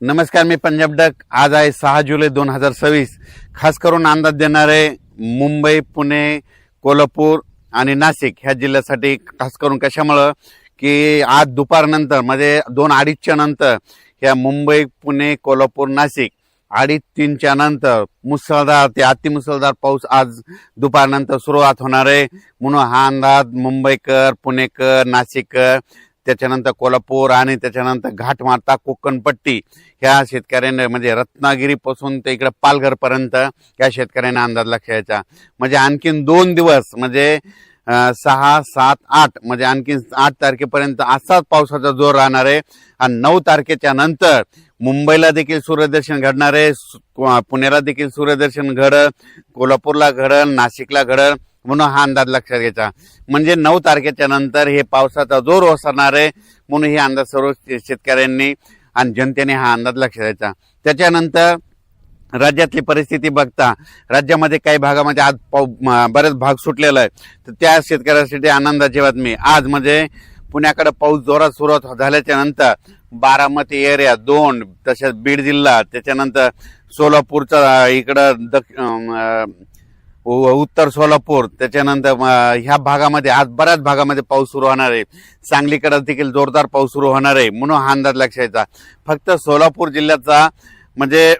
नमस्कार, मी पंजाब डक। आज आहे 6 जुलै 2026। खास करून अंदाज देणारे मुंबई, पुणे, कोल्हापूर आणि नाशिक ह्या जिल्ह्यासाठी। खास करून कशामुळं की आज दुपारनंतर म्हणजे 2-2:30च्या नंतर ह्या मुंबई, पुणे, कोल्हापूर, नाशिक 2:30-3च्या नंतर मुसळधार ते अतिमुसळधार पाऊस आज दुपारनंतर सुरुवात होणार आहे। म्हणून हा अंदाज मुंबईकर, पुणेकर, नाशिककर, त्याच्यानंतर कोल्हापूर आणि त्याच्यानंतर घाटमाता कोकणपट्टी ह्या शेतकऱ्यांना म्हणजे रत्नागिरीपासून ते इकडे पालघर पर्यंत या शेतकऱ्यांना अंदाज लक्षायचा। म्हणजे आणखीन 2 दिवस म्हणजे 6, 7, 8 म्हणजे आणखीन 8 तारखेपर्यंत असाच पावसाचा जोर राहणार आहे। आणि 9 तारखेच्या नंतर मुंबईला देखील सूर्यदर्शन घडणार आहे, पुण्याला देखील सूर्यदर्शन घडल, कोल्हापूरला घडल, नाशिकला घडल। म्हणून हा अंदाज लक्षात घ्यायचा। म्हणजे 9 तारखेच्या नंतर हे पावसाचा जोर ओसरणार आहे। म्हणून हे अंदाज सर्व शेतकऱ्यांनी आणि जनतेने हा अंदाज लक्षात घ्यायचा। त्याच्यानंतर राज्यातली परिस्थिती बघता राज्यामध्ये काही भागामध्ये आज बरेच भाग सुटलेला आहे। तर त्या शेतकऱ्यांसाठी आनंदाची बातमी आज म्हणजे पुण्याकडे पाऊस जोरात सुरुवात झाल्याच्या नंतर बारामती एरिया 2, तसेच बीड जिल्हा, त्याच्यानंतर सोलापूरचा इकडं उत्तर सोलापूर, त्याच्यानंतर ह्या भागामध्ये आज बऱ्याच भागामध्ये पाऊस सुरू होणार आहे। सांगलीकडे देखील जोरदार पाऊस सुरू होणार आहे। म्हणून हा अंदाज लक्षायचा। फक्त सोलापूर जिल्ह्याचा म्हणजे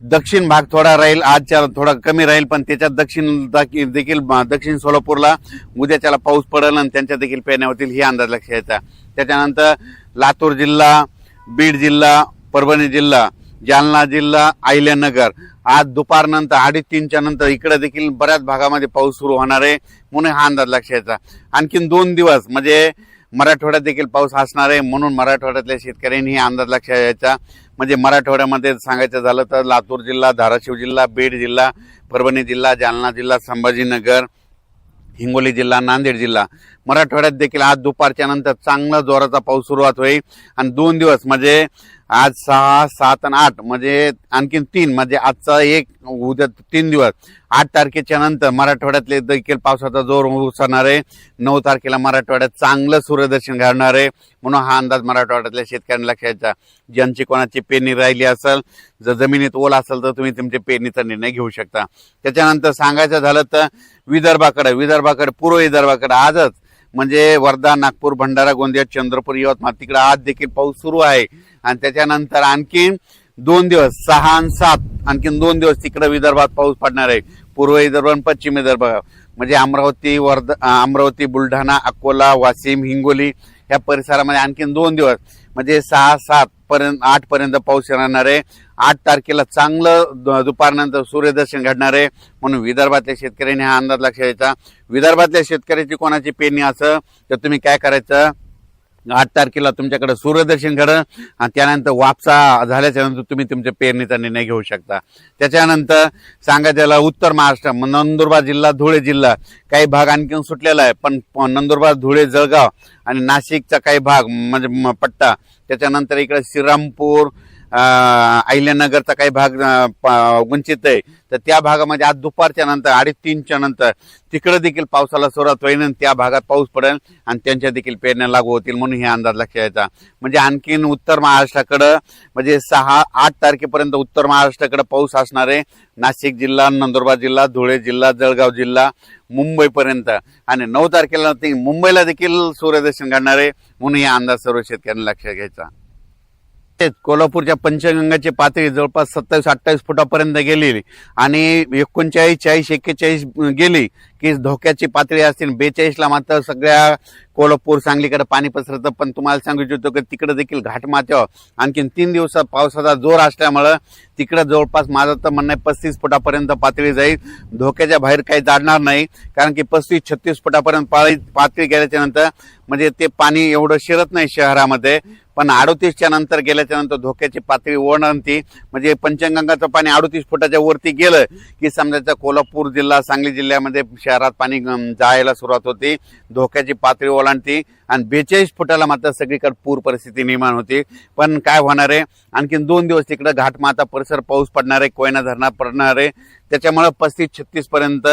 दक्षिण भाग थोडा राहील, आजच्या थोडा कमी राहील, पण त्याच्यात दक्षिण सोलापूरला उद्याच्याला पाऊस पडेल आणि त्यांच्या देखील पेरण्या होतील, ही अंदाज लक्षायचा। त्याच्यानंतर लातूर जिल्हा, बीड जिल्हा, परभणी जिल्हा, जालना जिल्हा, अहिल्यानगर आज दुपारनंतर 2:30च्या नंतर इकडे देखील बऱ्याच भागामध्ये पाऊस सुरू होणार आहे। म्हणून हा अंदाज लक्षायचा। आणखीन 2 दिवस म्हणजे मराठवाड्यात देखील पाऊस असणार आहे। म्हणून मराठवाड्यातल्या शेतकऱ्यांनी हा अंदाज लक्षात घ्यायचा। म्हणजे मराठवाड्यामध्ये सांगायचं झालं तर लातूर जिल्हा, धाराशिव जिल्हा, बीड जिल्हा, परभणी जिल्हा, जालना जिल्हा, संभाजीनगर, हिंगोली जिल्हा, नांदेड जिल्हा, मराठवाड्यात देखील आज दुपारच्या नंतर चांगला जोराचा पाऊस सुरुवात होईल। आणि 2 दिवस म्हणजे आज 6, 7 आणि 8 म्हणजे आणखीन 3 म्हणजे आजचा 1, उद्या 3 दिवस 8 तारखेच्या नंतर मराठवाड्यातले देखील पावसाचा जोर उसरणार आहे। 9 तारखेला मराठवाड्यात चांगलं सूर्यदर्शन घडणार आहे। म्हणून हा अंदाज मराठवाड्यातल्या शेतकऱ्यांना लक्षायचा। ज्यांची कोणाची पेरणी राहिली असेल, जर जमिनीत ओल असेल तर तुम्ही तुमच्या पेरणीचा निर्णय घेऊ शकता। त्याच्यानंतर सांगायचं झालं तर विदर्भाकडे पूर्व विदर्भाकडे आजच म्हणजे वर्धा, नागपूर, भंडारा, गोंदिया, चंद्रपूर, यवतमाळ तिकडे आज देखील पाऊस सुरू आहे। आणि त्याच्यानंतर आणखीन 2 दिवस 6 आणि 7 आणखीन 2 दिवस तिकडे विदर्भात पाऊस पडणार आहे। पूर्व विदर्भ आणि पश्चिम विदर्भ म्हणजे अमरावती, बुलढाणा, अकोला, वाशिम, हिंगोली या परिसरामध्ये आणखीन 2 दिवस म्हणजे 6, 7 पर्यंत 8 पर्यंत पाऊस येणार आहे। 8 तारखेला चांगलं दुपारनंतर सूर्यदर्शन घडणार आहे। म्हणून विदर्भातल्या शेतकऱ्यांनी हा अंदाज लक्षात घ्यायचा। विदर्भातल्या शेतकऱ्याची कोणाची पेरणी असं तर तुम्ही काय करायचं, 8 तारखेला तुमच्याकडे सूर्यदर्शन घडलं आणि त्यानंतर वापसा झाल्याच्या नंतर तुम्ही तुमच्या पेरणीचा निर्णय घेऊ शकता। त्याच्यानंतर सांगायचं उत्तर महाराष्ट्र, नंदुरबार जिल्हा, धुळे जिल्हा काही भाग आणखीन सुटलेला आहे। पण नंदुरबार, धुळे, जळगाव आणि नाशिकचा काही भाग म्हणजे पट्टा, त्याच्यानंतर इकडे श्रीरामपूर, अहिल्यानगरचा काही भाग वंचित आहे। तर त्या भागामध्ये आज दुपारच्या नंतर 2:30च्या नंतर तिकडे देखील पावसाला सुरुवात होईल आणि त्या भागात पाऊस पडेल आणि त्यांच्या देखील पेरण्या लागू होतील। म्हणून हे अंदाज लक्षात घ्यायचा। म्हणजे आणखीन उत्तर महाराष्ट्राकडे म्हणजे 6-8 तारखेपर्यंत उत्तर महाराष्ट्राकडे पाऊस असणार आहे। नाशिक जिल्हा, नंदुरबार जिल्हा, धुळे जिल्हा, जळगाव जिल्हा, मुंबईपर्यंत आणि 9 तारखेला मुंबईला देखील सूर्यदर्शन घडणार आहे। म्हणून हे अंदाज सर्व शेतकऱ्यांना लक्षात घ्यायचा। कोल्हापूरच्या पंचगंगाची पातळी जवळपास 27-28 फुटापर्यंत गेली आणि 39, 40, 41 गेली की धोक्याची पातळी असतील। 42ला मात्र सगळ्या कोल्हापूर, सांगलीकडे पाणी पसरतं। पण तुम्हाला सांगू इच्छितो की तिकडे देखील घाटमाथ्यावर आणखीन 3 दिवसात पावसाचा जोर असल्यामुळं तिकडे जवळपास माझं तर म्हणणं आहे 35 फुटापर्यंत पातळी जाईल। धोक्याच्या बाहेर काही जाणार नाही, कारण की 35-36 फुटापर्यंत पातळी गेल्याच्या नंतर म्हणजे ते पाणी एवढं शिरत नाही शहरामध्ये। पण 38च्या नंतर गेल्याच्या नंतर धोक्याची पातळी ओढणती म्हणजे पंचगंगाचं पाणी 38 फुटाच्या वरती गेलं की समजायचं कोल्हापूर जिल्हा, सांगली जिल्ह्यामध्ये शहरात पाणी जायला सुरुवात होती, धोक्याची पातळी ओलांडती आणि 42 फुटाला मात्र सगळीकडे पूर परिस्थिती निर्माण होती। पण काय होणार आहे, आणखीन 2 दिवस तिकडे घाटमाता परिसर पाऊस पडणार आहे, कोयना धरणात पडणार आहे। त्याच्यामुळे 35-36 पर्यंत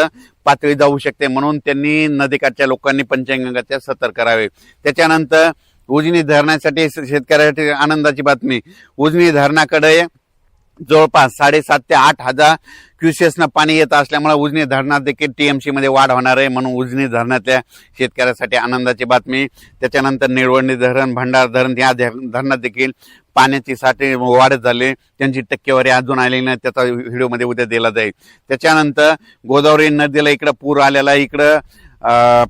पातळी जाऊ शकते। म्हणून त्यांनी नदीकाठच्या लोकांनी पंचगंगाच्या सतर्क करावे। त्याच्यानंतर उजनी धरणासाठी शेतकऱ्यासाठी आनंदाची बातमी. उजनी धरणाकडे जवळपास 7.5 ते 8 हजार क्युसेसनं पाणी येत असल्यामुळे उजनी धरणात देखील टीएमसी मध्ये वाढ होणार आहे, म्हणून उजनी धरणातल्या शेतकऱ्यासाठी आनंदाची बातमी. त्याच्यानंतर निळवंडी धरण, भंडार धरण या धरणात देखील पाण्याची साठे वाढत झाली, त्यांची टक्केवारी अजून आलेली नाही, त्याचा व्हिडिओमध्ये उद्या दिला जाईल. त्याच्यानंतर गोदावरी नदीला इकडं पूर आलेला आहे, इकडं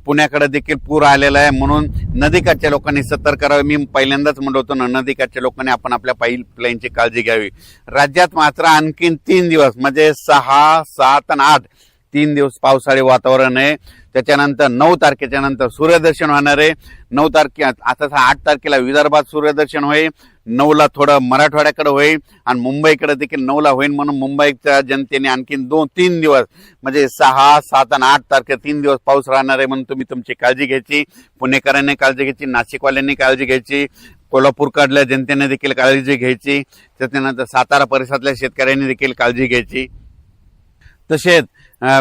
पुण्याकडे देखील पूर आलेला आहे, म्हणून नदीकाठच्या लोकांनी सतर्क राहावे. मी पहिल्यांदाच म्हणत होतो ना, नदीकाठच्या लोकांनी आपण आपल्या पाईपलाईनची काळजी घ्यावी. राज्यात मात्र आणखीन 3 दिवस म्हणजे 6, 7 आणि 8 3 दिवस पावसाळी वातावरण आहे. त्याच्यानंतर 9 तारखेच्या नंतर सूर्यदर्शन होणार आहे. 9 तारखे आता 8 तारखेला विदर्भात सूर्यदर्शन होईल, 9ला थोडं मराठवाड्याकडे होईल आणि मुंबईकडे देखील 9ला होईल, म्हणून मुंबईच्या जनतेने आणखीन 2-3 दिवस म्हणजे 6, 7 आणि 8 तारखे 3 दिवस पाऊस राहणार आहे, म्हणून तुम्ही तुमची काळजी घ्यायची. पुणेकरांनी काळजी घ्यायची, नाशिकवाल्यांनी काळजी घ्यायची, कोल्हापूरकडल्या जनतेने देखील काळजी घ्यायची, त्याच्यानंतर सातारा परिसरातल्या शेतकऱ्यांनी देखील काळजी घ्यायची. तसेच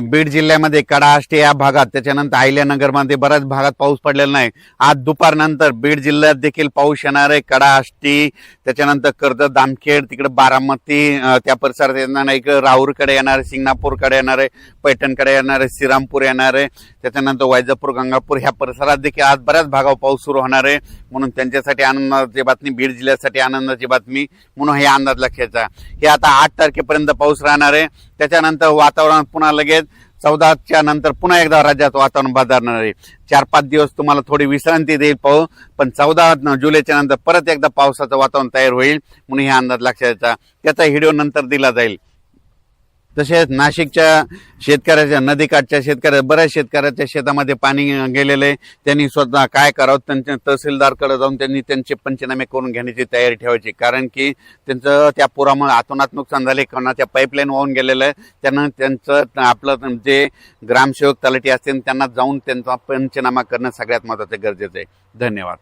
बीड जिल्ह्यामध्ये कडाष्टी या भागात, त्याच्यानंतर अहिल्यानगरमध्ये बऱ्याच भागात पाऊस पडलेला नाही. आज दुपारनंतर बीड जिल्ह्यात देखील पाऊस येणार आहे. कडाष्टी, त्याच्यानंतर कर्जत, जामखेड, तिकडे बारामती त्या परिसरात येणार आहे, इकडे राऊरकडे येणार आहे, सिंगणापूरकडे येणार आहे, पैठणकडे येणार आहे, श्रीरामपूर येणार आहे, त्याच्यानंतर वैजापूर, गंगापूर ह्या परिसरात देखील आज बऱ्याच भागावर पाऊस सुरू होणार आहे, म्हणून त्यांच्यासाठी आनंदाची बातमी, बीड जिल्ह्यासाठी आनंदाची बातमी, म्हणून हे अंदाज लक्षाचा. हे आता 8 तारखेपर्यंत पाऊस राहणार आहे. त्याच्यानंतर वातावरण पुन्हा लगेच 14च्या नंतर पुन्हा एकदा राज्यात वातावरण बदलणार आहे. 4-5 दिवस तुम्हाला थोडी विश्रांती देईल पाऊस, पण 14 जुलैच्या नंतर परत एकदा पावसाचं वातावरण तयार होईल, म्हणून हे अंदाज लक्षाचा. त्याचा व्हिडिओ नंतर दिला जाईल. तसेच नाशिकच्या शेतकऱ्याच्या, नदीकाठच्या शेतकऱ्या, बऱ्याच शेतकऱ्याच्या शेतामध्ये पाणी गेलेलं आहे. त्यांनी स्वतः काय करावं, त्यांच्या तहसीलदारकडे जाऊन त्यांनी त्यांचे पंचनामे करून घेण्याची तयारी ठेवायची, कारण की त्यांचं त्या पुरामुळे अतोनात नुकसान झाले, कोणाच्या पाईपलाईन वाहून गेलेलं आहे. त्यांना त्यांचं आपलं जे ग्रामसेवक तलाठी असतील त्यांना जाऊन त्यांचा पंचनामा करणं सगळ्यात महत्त्वाचं गरजेचं आहे. धन्यवाद.